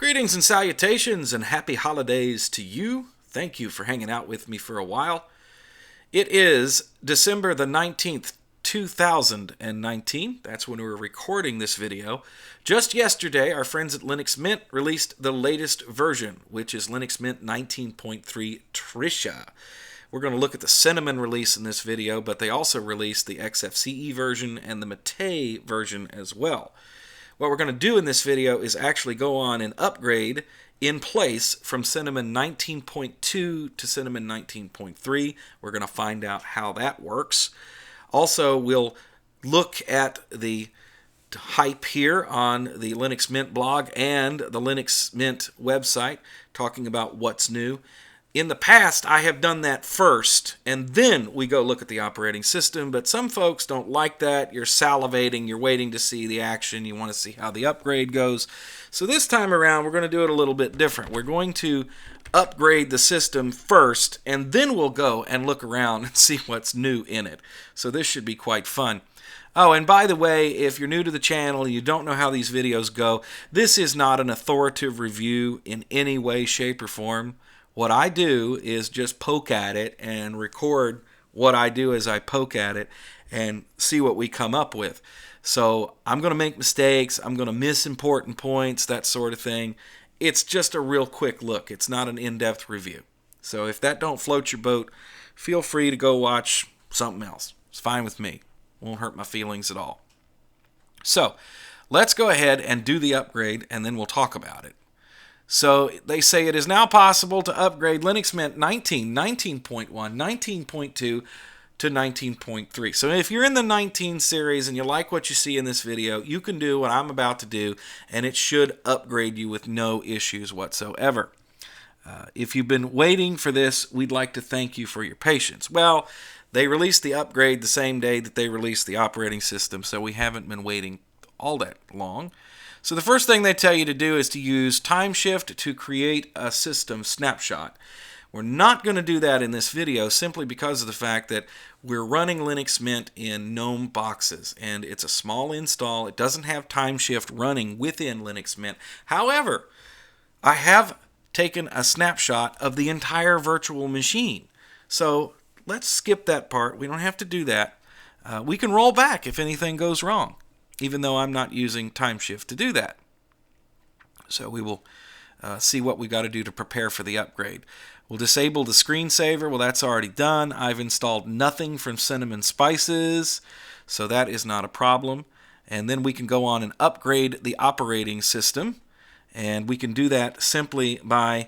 Greetings and salutations and happy holidays to you. Thank you for hanging out with me for a while. It is December the 19th, 2019. That's when we're recording this video. Just yesterday, our friends at Linux Mint released the latest version, which is Linux Mint 19.3 Tricia. We're going to look at the Cinnamon release in this video, but they also released the XFCE version and the Mate version as well. What we're going to do in this video is actually go on and upgrade in place from Cinnamon 19.2 to Cinnamon 19.3. We're going to find out how that works. Also, we'll look at the hype here on the Linux Mint blog and the Linux Mint website, talking about what's new. In the past, I have done that first, and then we go look at the operating system, but some folks don't like that. You're salivating, you're waiting to see the action, you want to see how the upgrade goes. So this time around, we're going to do it a little bit different. We're going to upgrade the system first, and then we'll go and look around and see what's new in it. So this should be quite fun. Oh, and by the way, if you're new to the channel and you don't know how these videos go, this is not an authoritative review in any way, shape, or form. What I do is just poke at it and record what I do as I poke at it and see what we come up with. So I'm going to make mistakes. I'm going to miss important points, that sort of thing. It's just a real quick look. It's not an in-depth review. So if that don't float your boat, feel free to go watch something else. It's fine with me. Won't hurt my feelings at all. So let's go ahead and do the upgrade, and then we'll talk about it. So they say it is now possible to upgrade Linux Mint 19, 19.1, 19.2 to 19.3. So if you're in the 19 series and you like what you see in this video, you can do what I'm about to do, and it should upgrade you with no issues whatsoever. If you've been waiting for this, we'd like to thank you for your patience. Well, they released the upgrade the same day that they released the operating system, so we haven't been waiting all that long. So the first thing they tell you to do is to use TimeShift to create a system snapshot. We're not going to do that in this video simply because of the fact that we're running Linux Mint in GNOME boxes, and it's a small install. It doesn't have TimeShift running within Linux Mint. However, I have taken a snapshot of the entire virtual machine. So let's skip that part. We don't have to do that. We can roll back if anything goes wrong, even though I'm not using TimeShift to do that. So we will see what we got to do to prepare for the upgrade. We'll disable the screensaver. Well, that's already done. I've installed nothing from Cinnamon Spices, so that is not a problem. And then we can go on and upgrade the operating system, and we can do that simply by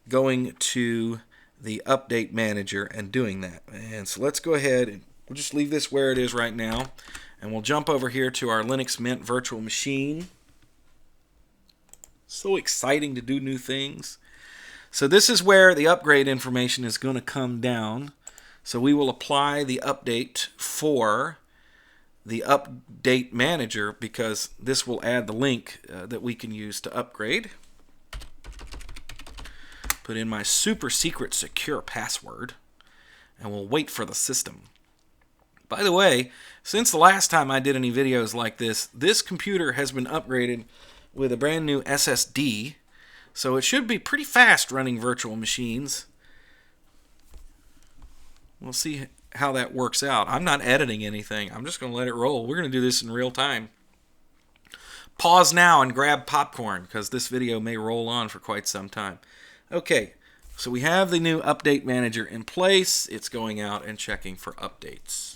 going to the Update Manager and doing that. And so let's go ahead and we'll just leave this where it is right now. And we'll jump over here to our Linux Mint virtual machine. So exciting to do new things. So this is where the upgrade information is going to come down. So we will apply the update for the Update Manager because this will add the link that we can use to upgrade. Put in my super secret secure password, and we'll wait for the system. By the way, since the last time I did any videos like this, this computer has been upgraded with a brand new SSD, so it should be pretty fast running virtual machines. We'll see how that works out. I'm not editing anything. I'm just going to let it roll. We're going to do this in real time. Pause now and grab popcorn, because this video may roll on for quite some time. Okay, so we have the new Update Manager in place. It's going out and checking for updates.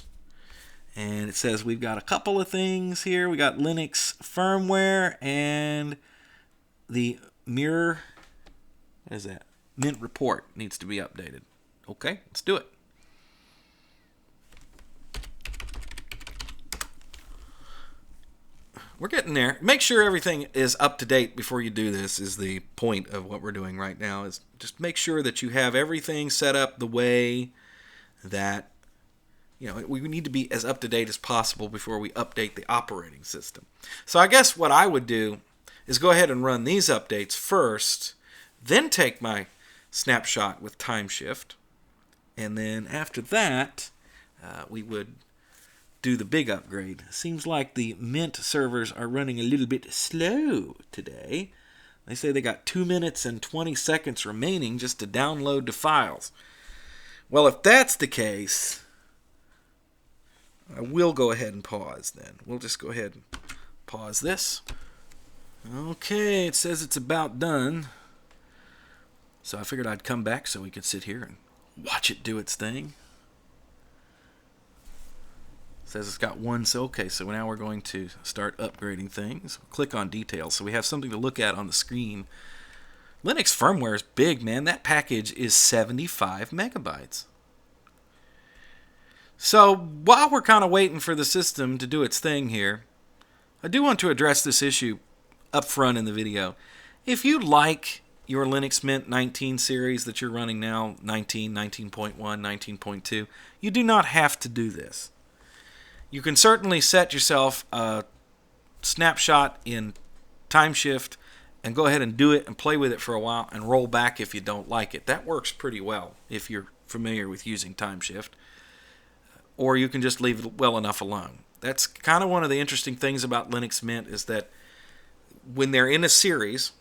And it says we've got a couple of things here. We got Linux firmware and the mirror, what is that? Mint report needs to be updated. Okay, let's do it. We're getting there. Make sure everything is up to date before you do this is the point of what we're doing right now, is just make sure that you have everything set up the way that we need to be as up-to-date as possible before we update the operating system. So I guess what I would do is go ahead and run these updates first, then take my snapshot with TimeShift, and then after that, we would do the big upgrade. Seems like the Mint servers are running a little bit slow today. They say they got 2 minutes and 20 seconds remaining just to download the files. Well, if that's the case, I will go ahead and pause then. We'll just go ahead and pause this. Okay, it says it's about done. So I figured I'd come back so we could sit here and watch it do its thing. It says it's got one, so okay, so now we're going to start upgrading things. Click on details so we have something to look at on the screen. Linux firmware is big, man. That package is 75 megabytes. So while we're kind of waiting for the system to do its thing here, I do want to address this issue up front in the video. If you like your Linux Mint 19 series that you're running now, 19, 19.1, 19.2, you do not have to do this. You can certainly set yourself a snapshot in TimeShift and go ahead and do it and play with it for a while and roll back if you don't like it. That works pretty well if you're familiar with using TimeShift. Or you can just leave it well enough alone. That's kind of one of the interesting things about Linux Mint is that when they're in a series,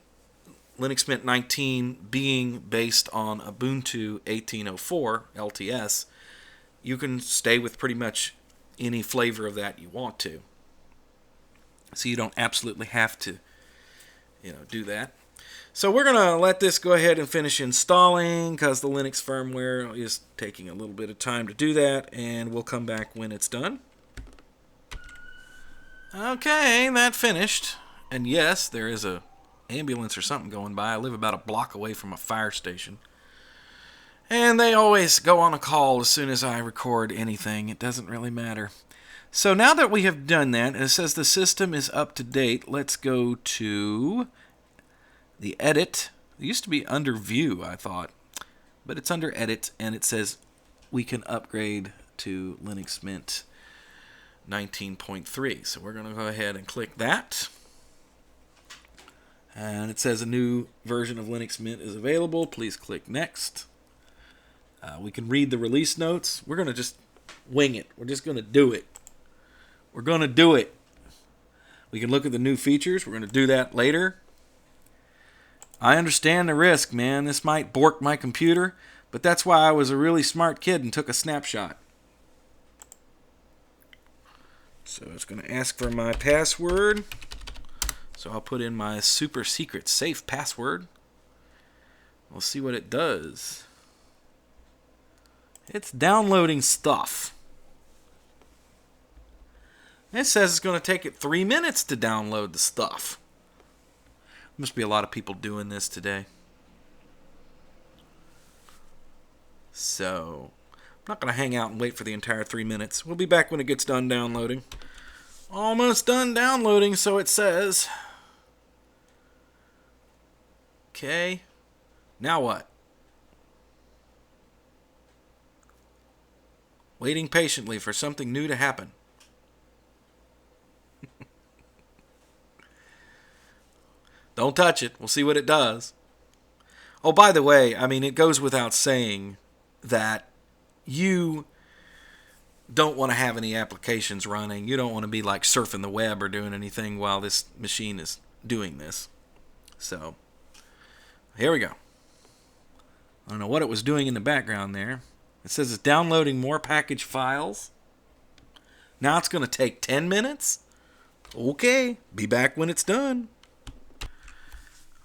Linux Mint 19 being based on Ubuntu 18.04 LTS, you can stay with pretty much any flavor of that you want to. So you don't absolutely have to, do that. So we're going to let this go ahead and finish installing because the Linux firmware is taking a little bit of time to do that, and we'll come back when it's done. Okay, that finished. And yes, there is a ambulance or something going by. I live about a block away from a fire station. And they always go on a call as soon as I record anything. It doesn't really matter. So now that we have done that, and it says the system is up to date, let's go to the edit. It used to be under view, I thought. But it's under edit, and it says we can upgrade to Linux Mint 19.3. So we're going to go ahead and click that. And it says a new version of Linux Mint is available. Please click next. We can read the release notes. We're going to just wing it. We're just going to do it. We're going to do it. We can look at the new features. We're going to do that later. I understand the risk, man. This might bork my computer, but that's why I was a really smart kid and took a snapshot. So it's going to ask for my password. So I'll put in my super secret safe password. We'll see what it does. It's downloading stuff. It says it's going to take it 3 minutes to download the stuff. Must be a lot of people doing this today. So, I'm not going to hang out and wait for the entire 3 minutes. We'll be back when it gets done downloading. Almost done downloading, so it says. Okay. Now what? Waiting patiently for something new to happen. Don't touch it. We'll see what it does. Oh, by the way, it goes without saying that you don't want to have any applications running. You don't want to be like surfing the web or doing anything while this machine is doing this. So, here we go. I don't know what it was doing in the background there. It says it's downloading more package files. Now it's going to take 10 minutes? Okay, be back when it's done.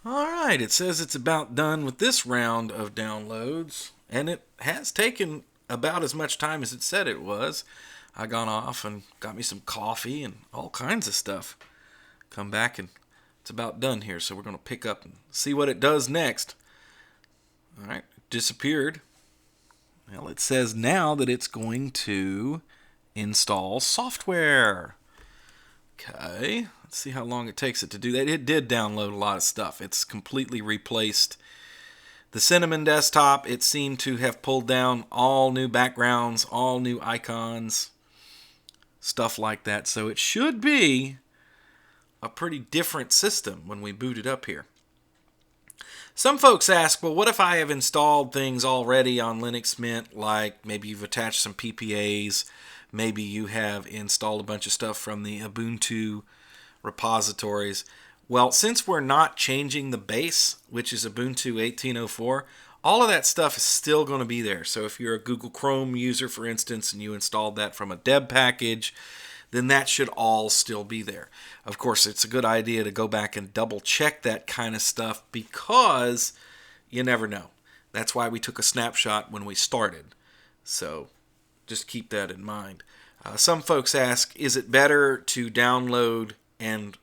Alright, it says it's about done with this round of downloads, and it has taken about as much time as it said it was. I gone off and got me some coffee and all kinds of stuff. Come back and it's about done here, so we're going to pick up and see what it does next. Alright, it disappeared. Well, it says now that it's going to install software. Okay, let's see how long it takes it to do that. It did download a lot of stuff. It's completely replaced the Cinnamon desktop. It seemed to have pulled down all new backgrounds, all new icons, stuff like that. So it should be a pretty different system when we boot it up here. Some folks ask, well, what if I have installed things already on Linux Mint, like maybe you've attached some PPAs, maybe you have installed a bunch of stuff from the Ubuntu repositories. Well, since we're not changing the base, which is Ubuntu 18.04, all of that stuff is still going to be there. So if you're a Google Chrome user, for instance, and you installed that from a deb package, then that should all still be there. Of course, it's a good idea to go back and double check that kind of stuff because you never know. That's why we took a snapshot when we started. So just keep that in mind. Some folks ask, is it better to download and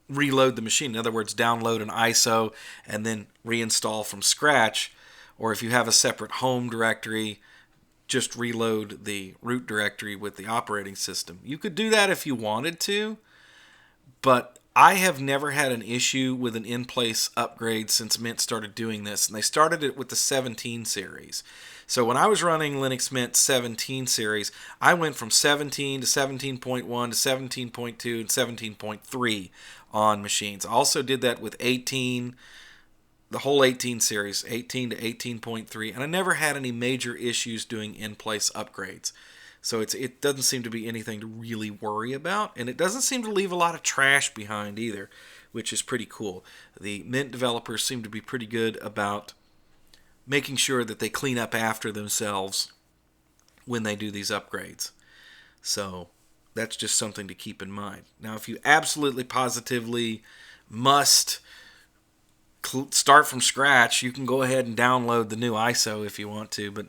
reload the machine? In other words, download an ISO and then reinstall from scratch. Or if you have a separate home directory, just reload the root directory with the operating system. You could do that if you wanted to, but I have never had an issue with an in-place upgrade since Mint started doing this, and they started it with the 17 series. So when I was running Linux Mint 17 series, I went from 17 to 17.1 to 17.2 and 17.3 on machines. I also did that with 18, the whole 18 series, 18 to 18.3, and I never had any major issues doing in-place upgrades. So it doesn't seem to be anything to really worry about, and it doesn't seem to leave a lot of trash behind either, which is pretty cool. The Mint developers seem to be pretty good about making sure that they clean up after themselves when they do these upgrades. So that's just something to keep in mind. Now, if you absolutely positively must start from scratch, you can go ahead and download the new ISO if you want to, but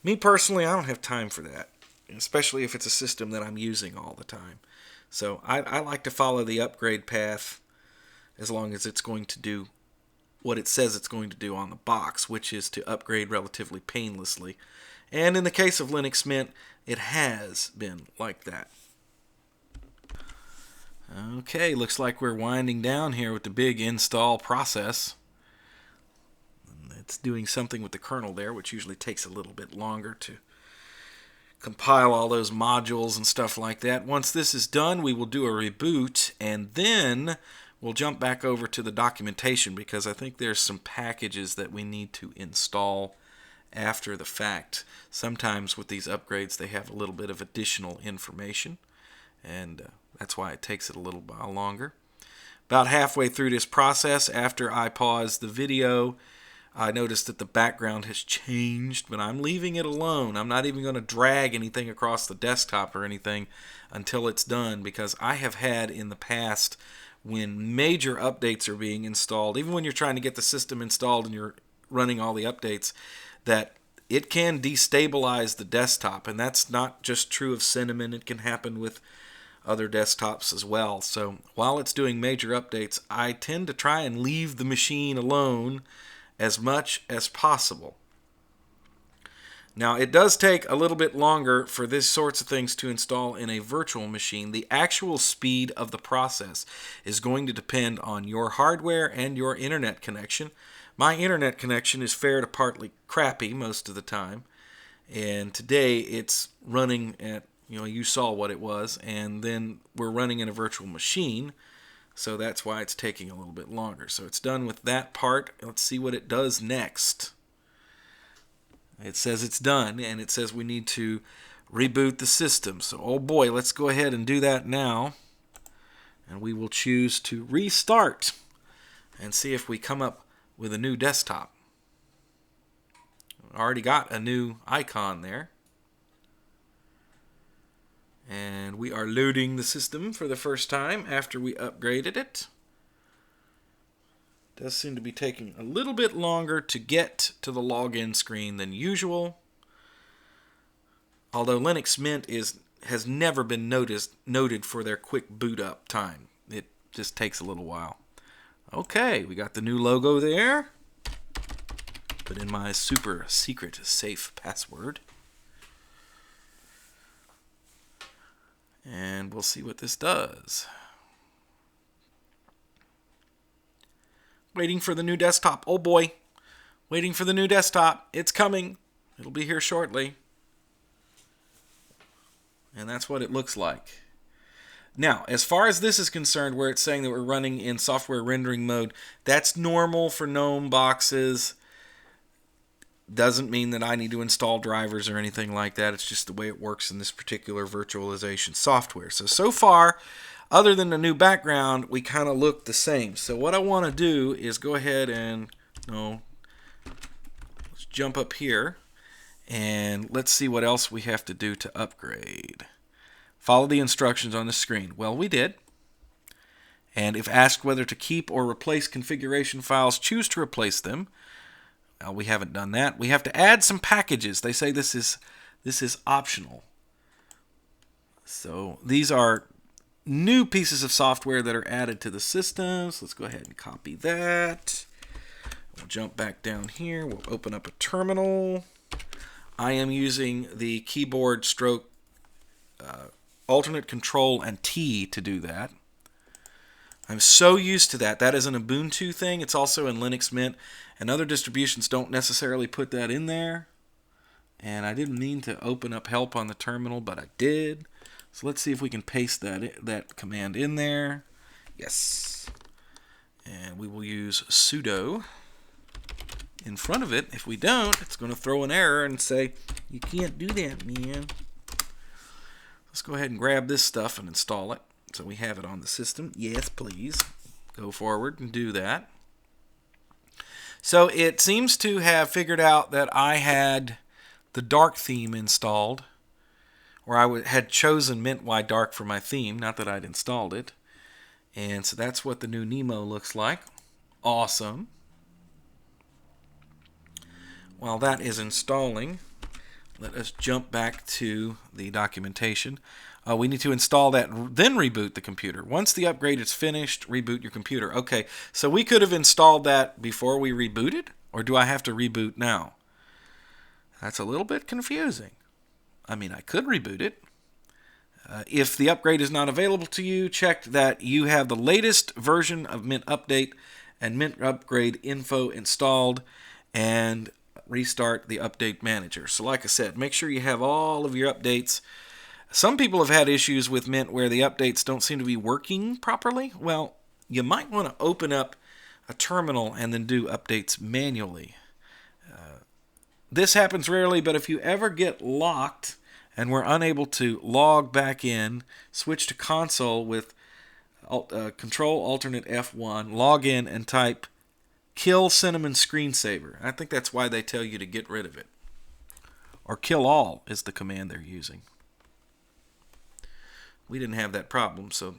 me personally, I don't have time for that, especially if it's a system that I'm using all the time. So I like to follow the upgrade path as long as it's going to do what it says it's going to do on the box, which is to upgrade relatively painlessly. And in the case of Linux Mint, it has been like that. Okay, looks like we're winding down here with the big install process. It's doing something with the kernel there, which usually takes a little bit longer to compile all those modules and stuff like that. Once this is done, we will do a reboot, and then we'll jump back over to the documentation because I think there's some packages that we need to install after the fact. Sometimes with these upgrades, they have a little bit of additional information, and that's why it takes it a little while longer. About halfway through this process, after I pause the video, I noticed that the background has changed, but I'm leaving it alone. I'm not even going to drag anything across the desktop or anything until it's done, because I have had in the past when major updates are being installed, even when you're trying to get the system installed and you're running all the updates, that it can destabilize the desktop, and that's not just true of Cinnamon. It can happen with other desktops as well. So while it's doing major updates, I tend to try and leave the machine alone as much as possible. Now, it does take a little bit longer for this sorts of things to install in a virtual machine. The actual speed of the process is going to depend on your hardware and your internet connection. My internet connection is fair to partly crappy most of the time, and today it's running at, you saw what it was, and then we're running in a virtual machine, so that's why it's taking a little bit longer. So it's done with that part. Let's see what it does next. It says it's done, and it says we need to reboot the system. So, oh boy, let's go ahead and do that now. And we will choose to restart and see if we come up with a new desktop. Already got a new icon there. And we are loading the system for the first time after we upgraded it. It does seem to be taking a little bit longer to get to the login screen than usual. Although Linux Mint has never been noted for their quick boot up time. It just takes a little while. Okay, we got the new logo there. Put in my super secret safe password. And we'll see what this does. Waiting for the new desktop. Oh boy. Waiting for the new desktop. It's coming. It'll be here shortly. And that's what it looks like. Now, as far as this is concerned, where it's saying that we're running in software rendering mode, that's normal for GNOME boxes. Doesn't mean that I need to install drivers or anything like that. It's just the way it works in this particular virtualization software. So far, other than the new background, we kind of look the same. So what I want to do is go ahead and, let's jump up here and let's see what else we have to do to upgrade. Follow the instructions on the screen. Well, we did. And if asked whether to keep or replace configuration files, choose to replace them. We haven't done that. We have to add some packages. They say this is optional. So these are new pieces of software that are added to the system. So let's go ahead and copy that. We'll jump back down here. We'll open up a terminal. I am using the keyboard stroke alternate control and T to do that. I'm so used to that. That is an Ubuntu thing. It's also in Linux Mint, and other distributions don't necessarily put that in there. And I didn't mean to open up help on the terminal, but I did. So let's see if we can paste that command in there. Yes. And we will use sudo in front of it. If we don't, it's going to throw an error and say, you can't do that, man. Let's go ahead and grab this stuff and install it. So we have it on the system. Yes, please. Go forward and do that. So it seems to have figured out that I had the dark theme installed, or I had chosen Mint Y Dark for my theme, not that I'd installed it. And so that's what the new Nemo looks like. Awesome. While that is installing, let us jump back to the documentation. We need to install that, then reboot the computer. Once the upgrade is finished, reboot your computer. Okay, so we could have installed that before we rebooted, or do I have to reboot now? That's a little bit confusing. I mean, I could reboot it. If the upgrade is not available to you, check that you have the latest version of Mint Update and Mint Upgrade info installed, and restart the update manager. So like I said, make sure you have all of your updates. Some people have had issues with Mint where the updates don't seem to be working properly. Well, you might want to open up a terminal and then do updates manually. This happens rarely, but if you ever get locked and we're unable to log back in, switch to console with Control Alternate F1, log in and type kill Cinnamon screensaver. I think that's why they tell you to get rid of it. Or kill all is the command they're using. We didn't have that problem, so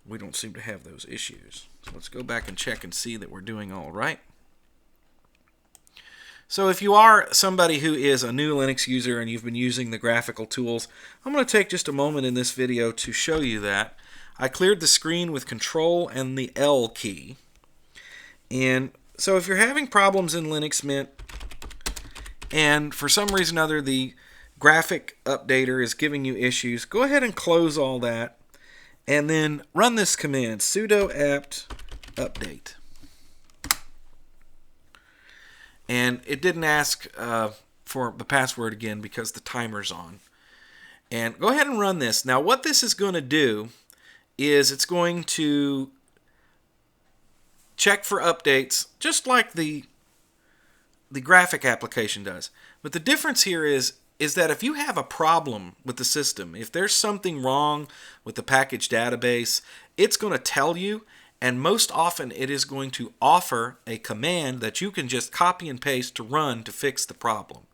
we don't seem to have those issues. So let's go back and check and see that we're doing all right. So if you are somebody who is a new Linux user and you've been using the graphical tools, I'm going to take just a moment in this video to show you that. I cleared the screen with Control and the L key. And so if you're having problems in Linux Mint, and for some reason or other the graphic updater is giving you issues, go ahead and close all that and then run this command, sudo apt update. And it didn't ask for the password again because the timer's on. And go ahead and run this. Now what this is going to do is it's going to check for updates just like the graphic application does. But the difference here is that if you have a problem with the system, if there's something wrong with the package database, it's going to tell you, and most often it is going to offer a command that you can just copy and paste to run to fix the problem.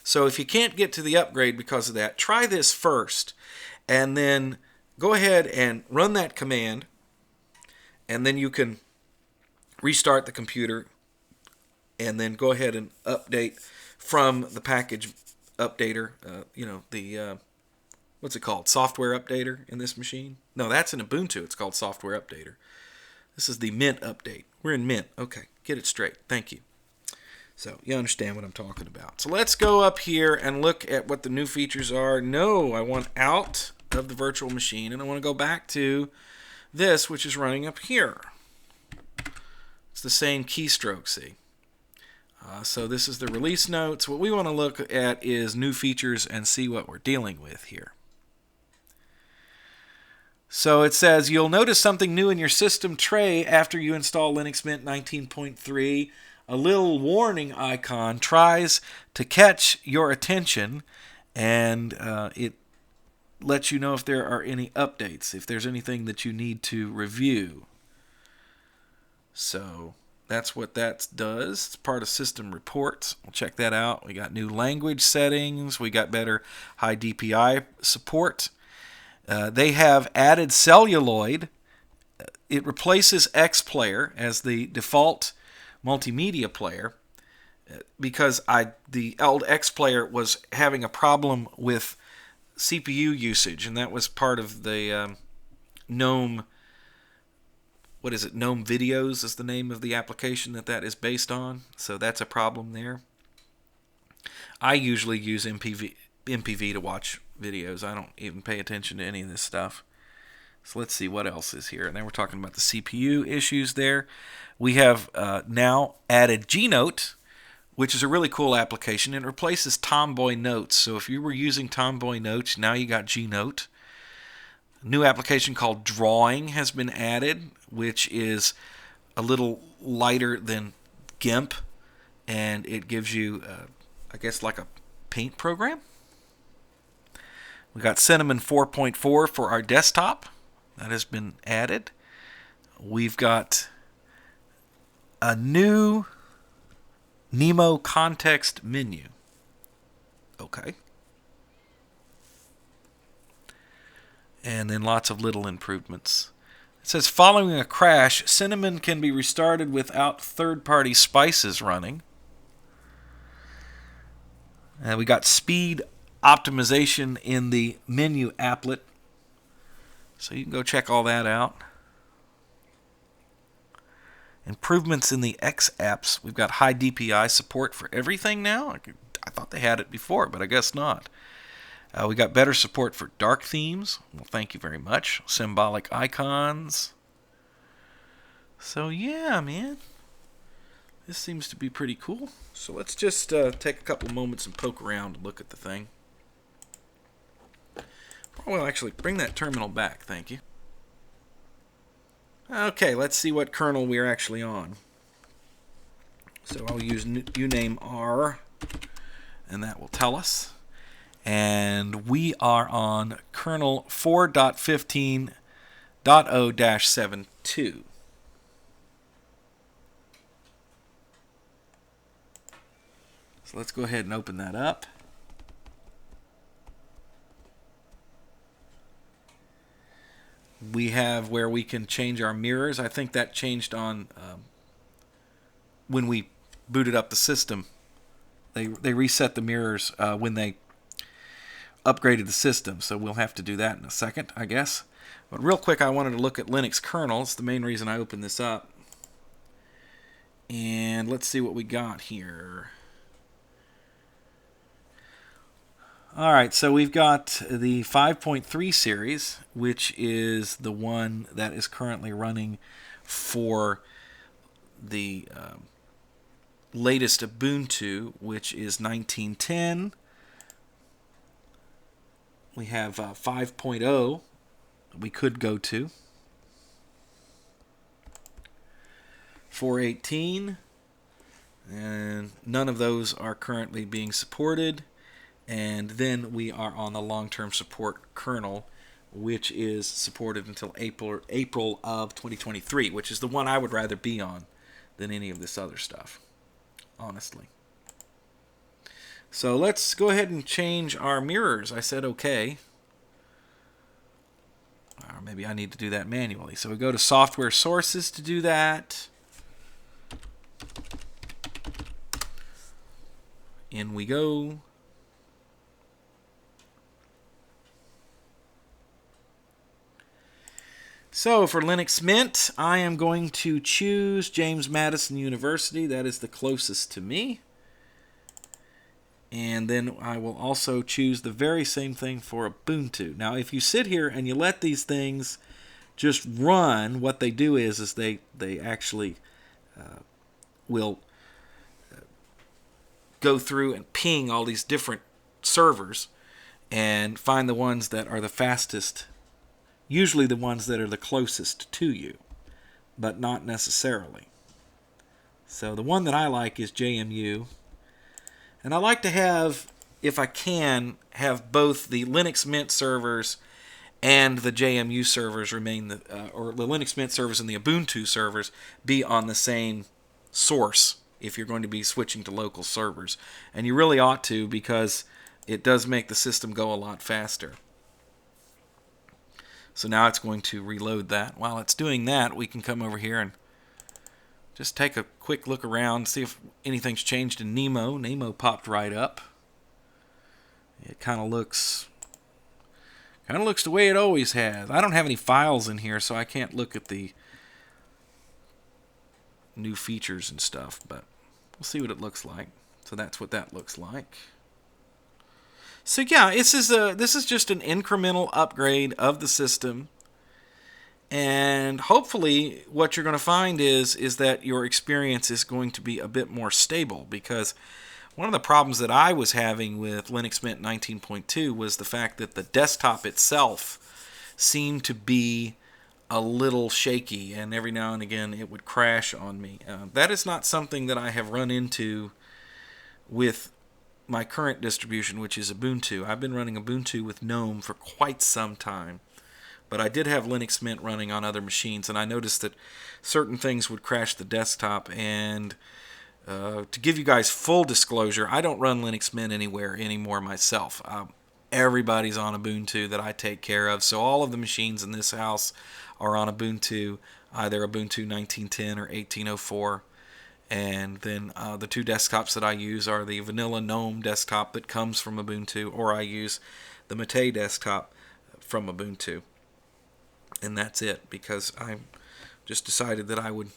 So if you can't get to the upgrade because of that, try this first, and then go ahead and run that command, and then you can restart the computer, and then go ahead and update from the package updater, what's it called? Software updater in this machine? No, that's in Ubuntu. It's called software updater. This is the Mint update. We're in Mint. Okay, get it straight. Thank you. So you understand what I'm talking about. So let's go up here and look at what the new features are. No, I want out of the virtual machine, and I want to go back to this, which is running up here. It's the same keystroke, see? So this is the release notes. What we want to look at is new features and see what we're dealing with here. So it says you'll notice something new in your system tray after you install Linux Mint 19.3. a little warning icon tries to catch your attention, and it lets you know if there are any updates, if there's anything that you need to review. So that's what that does. It's part of system reports. We'll check that out. We got new language settings. We got better high DPI support. They have added celluloid. It replaces XPlayer as the default multimedia player because the old XPlayer was having a problem with CPU usage, and that was part of the GNOME. What is it? GNOME Videos is the name of the application that is based on. So that's a problem there. I usually use MPV to watch videos. I don't even pay attention to any of this stuff. So let's see what else is here. And then we're talking about the CPU issues there. We have now added Gnote, which is a really cool application. It replaces Tomboy Notes. So if you were using Tomboy Notes, now you got Gnote. A new application called Drawing has been added, which is a little lighter than GIMP, and it gives you, I guess, like a paint program. We got Cinnamon 4.4 for our desktop. That has been added. We've got a new Nemo context menu. Okay. And then lots of little improvements. It says, following a crash, Cinnamon can be restarted without third-party spices running. And we got speed optimization in the menu applet. So you can go check all that out. Improvements in the X apps. We've got high DPI support for everything now. I thought they had it before, but I guess not. We got better support for dark themes. Well, thank you very much. Symbolic icons. So yeah, man. This seems to be pretty cool. So let's just take a couple moments and poke around and look at the thing. Well, actually, bring that terminal back. Thank you. Okay, let's see what kernel we're actually on. So I'll use uname R, and that will tell us. And we are on kernel 4.15.0-72. So let's go ahead and open that up. We have where we can change our mirrors. I think that changed on when we booted up the system. They reset the mirrors when they upgraded the system, so we'll have to do that in a second, I guess. But real quick, I wanted to look at Linux kernel. It's the main reason I opened this up. And let's see what we got here. Alright, so we've got the 5.3 series, which is the one that is currently running for the latest Ubuntu, which is 1910. We have 5.0 we could go to. 4.18, and none of those are currently being supported. And then we are on the long-term support kernel, which is supported until April of 2023, which is the one I would rather be on than any of this other stuff, honestly. So let's go ahead and change our mirrors. I said okay. Or maybe I need to do that manually. So we go to software sources to do that. In we go. So for Linux Mint, I am going to choose James Madison University. That is the closest to me. And then I will also choose the very same thing for Ubuntu. Now, if you sit here and you let these things just run, what they do is they actually will go through and ping all these different servers and find the ones that are the fastest, usually the ones that are the closest to you, but not necessarily. So the one that I like is JMU. And I like to have, if I can, have both the Linux Mint servers and the JMU servers remain, or the Linux Mint servers and the Ubuntu servers be on the same source if you're going to be switching to local servers. And you really ought to, because it does make the system go a lot faster. So now it's going to reload that. While it's doing that, we can come over here and just take a quick look around, see if anything's changed in Nemo. Nemo popped right up. It kind of looks the way it always has. I don't have any files in here, so I can't look at the new features and stuff, but we'll see what it looks like. So that's what that looks like. So yeah, this is just an incremental upgrade of the system. And hopefully what you're going to find is that your experience is going to be a bit more stable, because one of the problems that I was having with Linux Mint 19.2 was the fact that the desktop itself seemed to be a little shaky, and every now and again it would crash on me. That is not something that I have run into with my current distribution, which is Ubuntu. I've been running Ubuntu with GNOME for quite some time. But I did have Linux Mint running on other machines, and I noticed that certain things would crash the desktop. And to give you guys full disclosure, I don't run Linux Mint anywhere anymore myself. Everybody's on Ubuntu that I take care of, so all of the machines in this house are on Ubuntu, either Ubuntu 19.10 or 18.04. And then the two desktops that I use are the vanilla GNOME desktop that comes from Ubuntu, or I use the Mate desktop from Ubuntu. And that's it, because I just decided that I would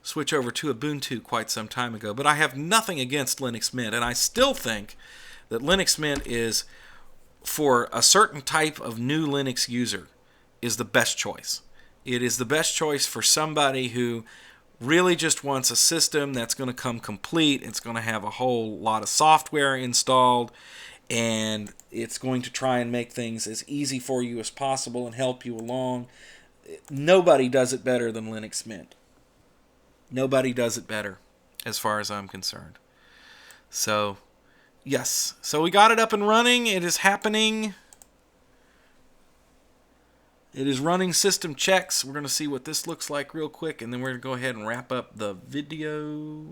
switch over to Ubuntu quite some time ago. But I have nothing against Linux Mint, and I still think that Linux Mint is, for a certain type of new Linux user, is the best choice. It is the best choice for somebody who really just wants a system that's going to come complete. It's going to have a whole lot of software installed, and it's going to try and make things as easy for you as possible and help you along. Nobody does it better than Linux Mint. Nobody does it better, as far as I'm concerned. So, yes. So we got it up and running. It is happening. It is running system checks. We're going to see what this looks like real quick, and then we're going to go ahead and wrap up the video.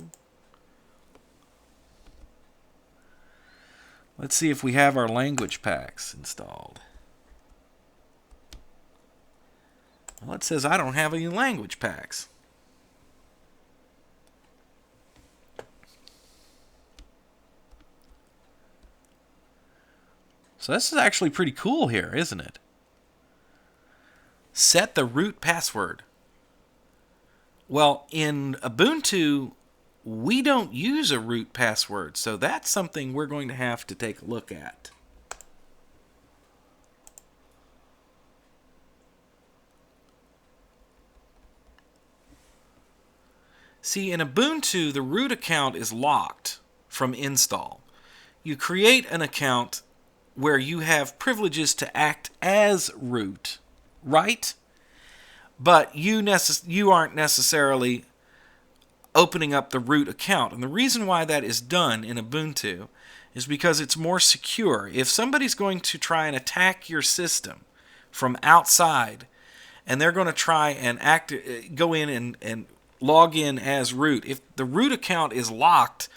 Let's see if we have our language packs installed. Well, it says I don't have any language packs. So this is actually pretty cool here, isn't it? Set the root password. Well, in Ubuntu, we don't use a root password, so that's something we're going to have to take a look at. See, in Ubuntu, the root account is locked from install. You create an account where you have privileges to act as root, right? But you aren't necessarily opening up the root account. And the reason why that is done in Ubuntu is because it's more secure. If somebody's going to try and attack your system from outside, and they're going to try and go in and log in as root, if the root account is locked,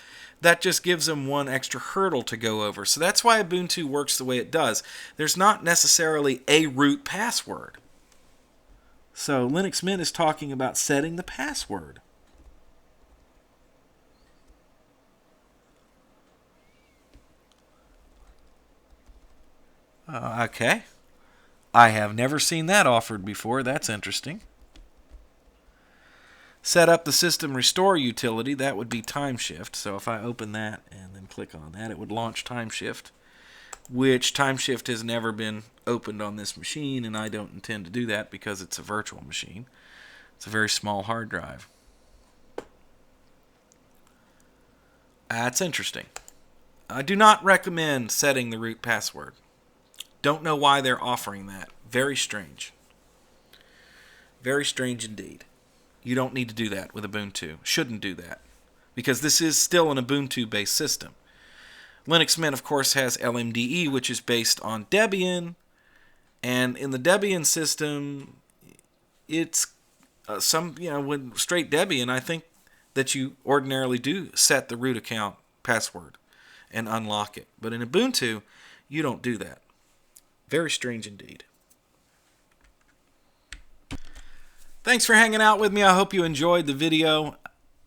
that just gives them one extra hurdle to go over. So that's why Ubuntu works the way it does. There's not necessarily a root password. So Linux Mint is talking about setting the password. Okay. I have never seen that offered before. That's interesting. Set up the system restore utility. That would be TimeShift. So if I open that and then click on that, it would launch TimeShift, which TimeShift has never been opened on this machine, and I don't intend to do that because it's a virtual machine. It's a very small hard drive. That's interesting. I do not recommend setting the root password. Don't know why they're offering that. Very strange. Very strange indeed. You don't need to do that with Ubuntu. Shouldn't do that. because this is still an Ubuntu-based system. Linux Mint, of course, has LMDE, which is based on Debian, and in the Debian system, it's with straight Debian, I think that you ordinarily do set the root account password and unlock it. But in Ubuntu, you don't do that. Very strange indeed. Thanks for hanging out with me. I hope you enjoyed the video.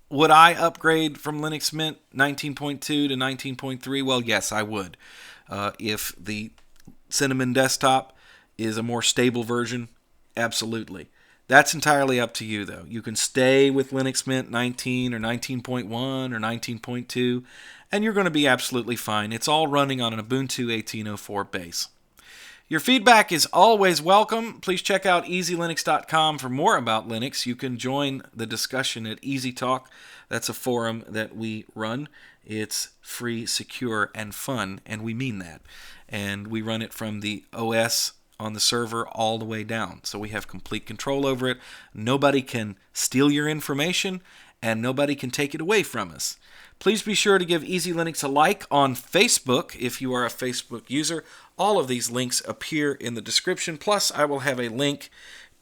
Would I upgrade from Linux Mint 19.2 to 19.3? Well, yes, I would. If the Cinnamon desktop is a more stable version, absolutely. That's entirely up to you, though. You can stay with Linux Mint 19 or 19.1 or 19.2, and you're going to be absolutely fine. It's all running on an Ubuntu 18.04 base. Your feedback is always welcome. Please check out EzeeLinux.com for more about Linux. You can join the discussion at EzeeTalk. That's a forum that we run. It's free, secure, and fun, and we mean that. And we run it from the OS on the server all the way down. So we have complete control over it. Nobody can steal your information, and nobody can take it away from us. Please be sure to give EzeeLinux a like on Facebook if you are a Facebook user. All of these links appear in the description. Plus, I will have a link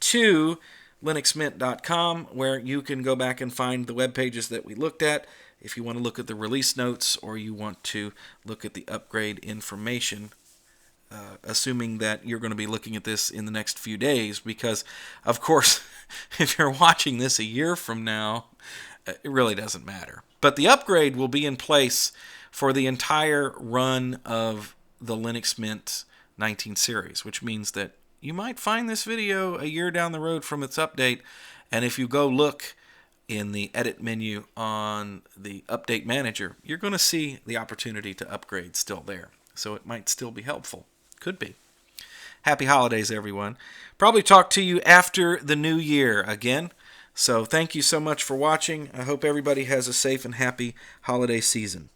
to linuxmint.com where you can go back and find the web pages that we looked at if you want to look at the release notes or you want to look at the upgrade information, assuming that you're going to be looking at this in the next few days, because, of course, if you're watching this a year from now, it really doesn't matter. But the upgrade will be in place for the entire run of the Linux Mint 19 series, which means that you might find this video a year down the road from its update, and if you go look in the edit menu on the update manager, you're going to see the opportunity to upgrade still there. So it might still be helpful. Could be. Happy holidays, everyone. Probably talk to you after the new year again. So thank you so much for watching. I hope everybody has a safe and happy holiday season.